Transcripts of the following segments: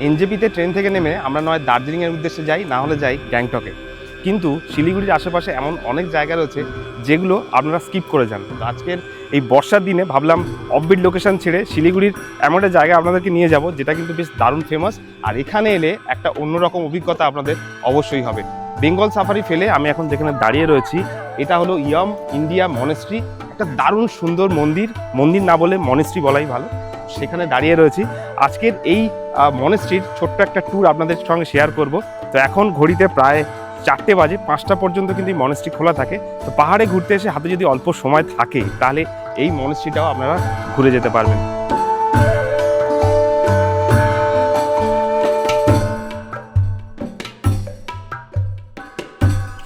এনজেপিতে train থেকে নেমে আমরা নয় দার্জিলিংয়ের উদ্দেশ্যে যাই, না হলে যাই গ্যাংটকে। কিন্তু শিলিগুড়ির আশেপাশে এমন অনেক জায়গা রয়েছে যেগুলো আপনারা স্কিপ করে যান। তো আজকের এই বর্ষার দিনে ভাবলাম অফবিট লোকেশন ছেড়ে শিলিগুড়ির এমন একটা জায়গা আপনাদেরকে নিয়ে যাব যেটা কিন্তু বেশ দারুণ ফেমাস, আর এখানে এলে একটা অন্যরকম অভিজ্ঞতা আপনাদের অবশ্যই হবে। বেঙ্গল সাফারি ফেলে আমি এখন যেখানে দাঁড়িয়ে রয়েছি এটা হলো ইয়াম ইন্ডিয়া মনেস্ট্রি, একটা দারুণ সুন্দর মন্দির, মন্দির না বলে মনেস্ট্রি বলাই ভালো। সেখানে দাঁড়িয়ে রয়েছি। আজকের এই মনেস্ট্রির ছোট্ট একটা ট্যুর আপনাদের সঙ্গে শেয়ার করব। তো এখন ঘড়িতে প্রায় 4টে বাজে, 5টা পর্যন্ত কিন্তু এই মনেস্ট্রি খোলা থাকে। তো পাহাড়ে ঘুরতে এসে হাতে যদি অল্প সময় থাকে তাহলে এই মনেস্ট্রিটাও আপনারা ঘুরে যেতে পারবেন।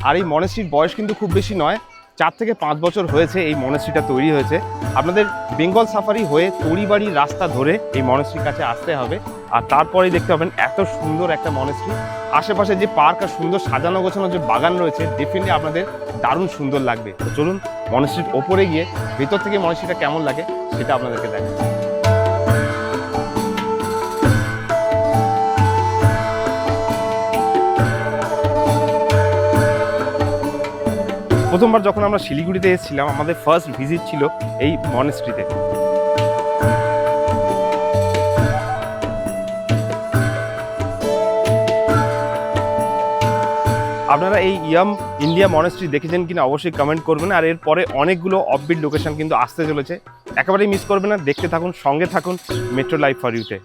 আর এই মনেস্ট্রির বয়স কিন্তু খুব বেশি নয়, 4 থেকে 5 বছর হয়েছে এই মনেস্ট্রিটা তৈরি হয়েছে। আপনাদের বেঙ্গল সাফারি হয়ে তড়িবাড়ির রাস্তা ধরে এই মনেস্ট্রির কাছে আসতে হবে, আর তারপরেই দেখতে পাবেন এত সুন্দর একটা মনেস্ট্রি। আশেপাশে যে পার্ক আর সুন্দর সাজানো গোছানো যে বাগান রয়েছে, ডেফিনেটলি আপনাদের দারুণ সুন্দর লাগবে। তো চলুন মনেস্ট্রির ওপরে গিয়ে ভেতর থেকে মনেস্ট্রিটা কেমন লাগে সেটা আপনাদেরকে দেখাই। প্রথমবার যখন আমরা শিলিগুড়িতে এসেছিলাম আমাদের ফার্স্ট ভিজিট ছিল এই মনেস্ট্রিতে। আপনারা এই ইয়াম ইন্ডিয়া মনেস্ট্রি দেখেছেন কিনা অবশ্যই কমেন্ট করবেন। আর এরপরে অনেকগুলো অফবিট লোকেশন কিন্তু আসতে চলেছে, একেবারেই মিস করবেন না। দেখতে থাকুন, সঙ্গে থাকুন মেট্রো লাইফ ফর ইউতে।